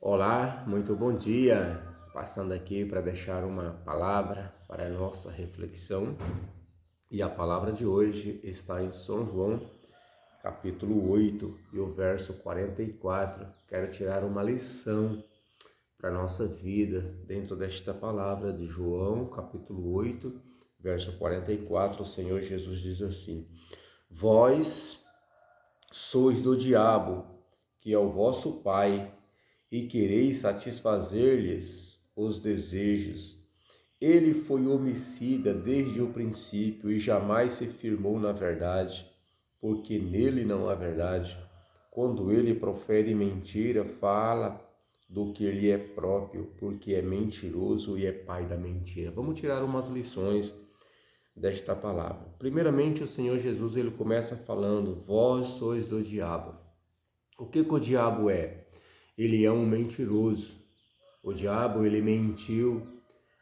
Olá, muito bom dia. Passando aqui para deixar uma palavra para a nossa reflexão. E a palavra de hoje está em São João, capítulo 8 e o verso 44. Quero tirar uma lição para a nossa vida dentro desta palavra de João, capítulo 8, verso 44. O Senhor Jesus diz assim: Vós sois do diabo, que é o vosso pai, e quereis satisfazer-lhes os desejos. Ele foi homicida desde o princípio e jamais se firmou na verdade, porque nele não há verdade. Quando ele profere mentira, fala do que lhe é próprio, porque é mentiroso e é pai da mentira. Vamos tirar umas lições desta palavra. Primeiramente, o Senhor Jesus ele começa falando: vós sois do diabo. O que o diabo é? Ele é um mentiroso. O diabo, ele mentiu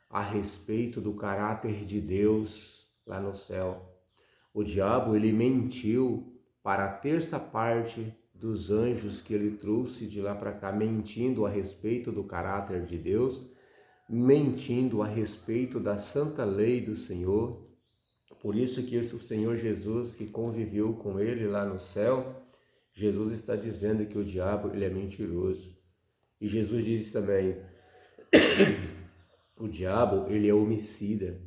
a respeito do caráter de Deus lá no céu. O diabo, ele mentiu para a terça parte dos anjos que ele trouxe de lá para cá, mentindo a respeito do caráter de Deus, mentindo a respeito da santa lei do Senhor. Por isso que o Senhor Jesus, que conviveu com ele lá no céu, Jesus está dizendo que o diabo ele é mentiroso. E Jesus diz também, o diabo ele é homicida.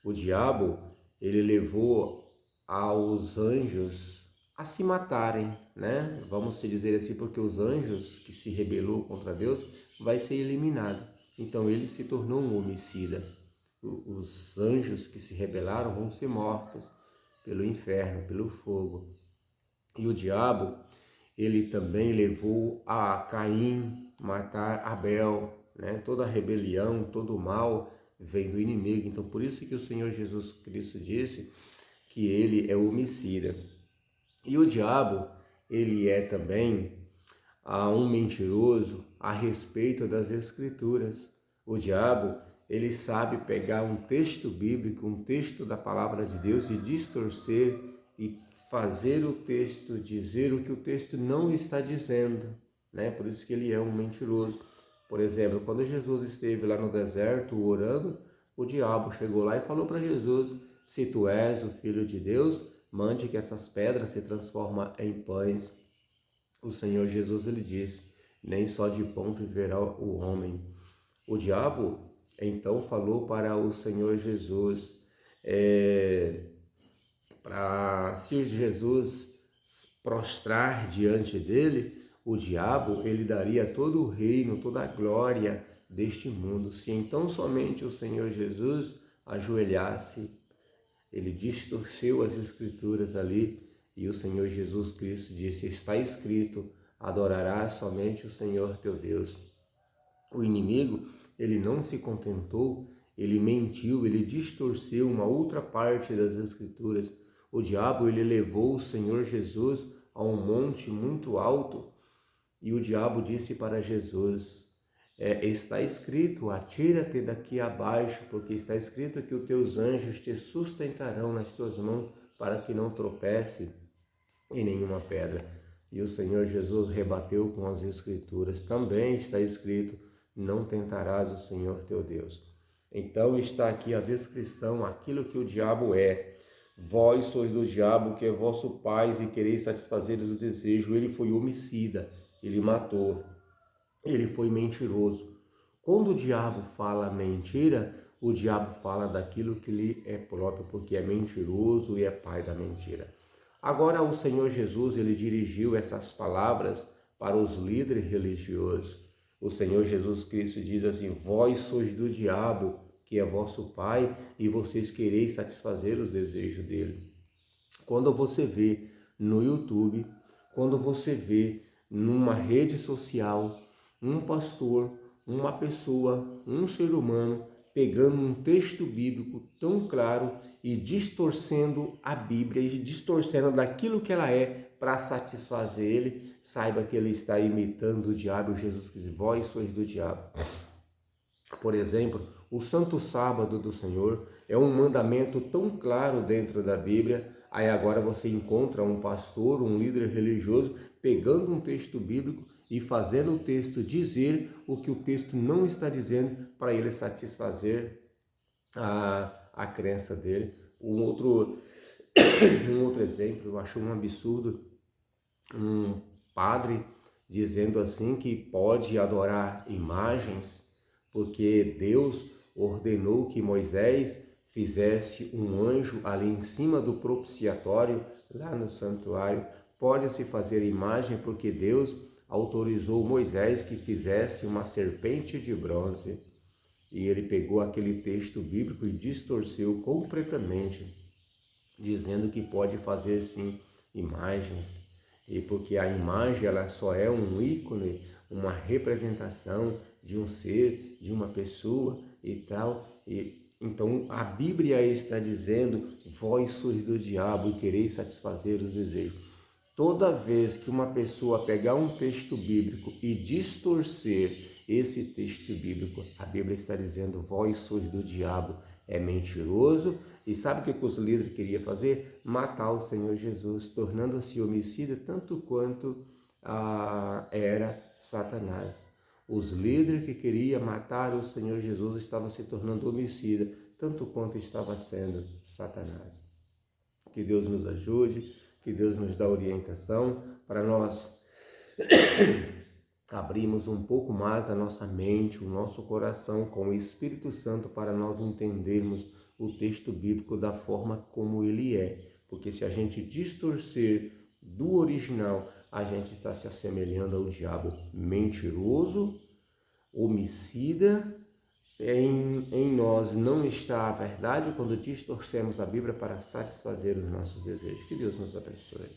O diabo ele levou aos anjos a se matarem, né? Vamos se dizer assim, porque os anjos que se rebelou contra Deus vai ser eliminado. Então ele se tornou um homicida. Os anjos que se rebelaram vão ser mortos pelo inferno, pelo fogo. E o diabo, ele também levou a Caim matar Abel, né? Toda rebelião, todo mal vem do inimigo. Então, por isso que o Senhor Jesus Cristo disse que ele é homicida. E o diabo, ele é também um mentiroso a respeito das Escrituras. O diabo, ele sabe pegar um texto bíblico, um texto da palavra de Deus e distorcer e fazer o texto dizer o que o texto não está dizendo, né? Por isso que ele é um mentiroso. Por exemplo, quando Jesus esteve lá no deserto orando, o diabo chegou lá e falou para Jesus: se tu és o Filho de Deus, mande que essas pedras se transformem em pães. O Senhor Jesus ele disse: nem só de pão viverá o homem. O diabo então falou para o Senhor Jesus, para se Jesus prostrar diante dele, o diabo ele daria todo o reino, toda a glória deste mundo. Se então somente o Senhor Jesus ajoelhasse, ele distorceu as escrituras ali e o Senhor Jesus Cristo disse: está escrito, adorarás somente o Senhor teu Deus. O inimigo, ele não se contentou, ele mentiu, ele distorceu uma outra parte das escrituras. O diabo, ele levou o Senhor Jesus a um monte muito alto e o diabo disse para Jesus: está escrito, atira-te daqui abaixo, porque está escrito que os teus anjos te sustentarão nas tuas mãos para que não tropece em nenhuma pedra. E o Senhor Jesus rebateu com as escrituras: também está escrito, não tentarás o Senhor teu Deus. Então está aqui a descrição, aquilo que o diabo é. Vós sois do diabo, que é vosso pai, e quereis satisfazer os desejos. Ele foi homicida, ele matou, ele foi mentiroso. Quando o diabo fala mentira, o diabo fala daquilo que lhe é próprio, porque é mentiroso e é pai da mentira. Agora o Senhor Jesus, ele dirigiu essas palavras para os líderes religiosos. O Senhor Jesus Cristo diz assim: vós sois do diabo, que é vosso pai, e vocês quereis satisfazer os desejos dele. Quando você vê no YouTube, quando você vê numa rede social, um pastor, uma pessoa, um ser humano pegando um texto bíblico tão claro e distorcendo a Bíblia e distorcendo daquilo que ela é para satisfazer ele, saiba que ele está imitando o diabo. Jesus diz: vós sois do diabo. Por exemplo, o Santo Sábado do Senhor é um mandamento tão claro dentro da Bíblia. Aí agora você encontra um pastor, um líder religioso, pegando um texto bíblico e fazendo o texto dizer o que o texto não está dizendo para ele satisfazer a crença dele. Um outro exemplo, eu acho um absurdo, um padre dizendo assim que pode adorar imagens porque Deus ordenou que Moisés fizesse um anjo ali em cima do propiciatório, lá no santuário. Pode-se fazer imagem porque Deus autorizou Moisés que fizesse uma serpente de bronze. E ele pegou aquele texto bíblico e distorceu completamente, dizendo que pode fazer sim imagens, e porque a imagem ela só é um ícone, uma representação de um ser, de uma pessoa e tal. E então a Bíblia está dizendo: vós sois do diabo e quereis satisfazer os desejos. Toda vez que uma pessoa pegar um texto bíblico e distorcer esse texto bíblico, a Bíblia está dizendo: vós sois do diabo, é mentiroso. E sabe o que os líderes queriam fazer? Matar o Senhor Jesus, tornando-se homicida tanto quanto era Satanás. Os líderes que queriam matar o Senhor Jesus estavam se tornando homicida tanto quanto estava sendo Satanás. Que Deus nos ajude, que Deus nos dê orientação para nós abrirmos um pouco mais a nossa mente, o nosso coração com o Espírito Santo para nós entendermos o texto bíblico da forma como ele é. Porque se a gente distorcer do original, a gente está se assemelhando ao diabo mentiroso, homicida. Em nós não está a verdade quando distorcemos a Bíblia para satisfazer os nossos desejos. Que Deus nos abençoe.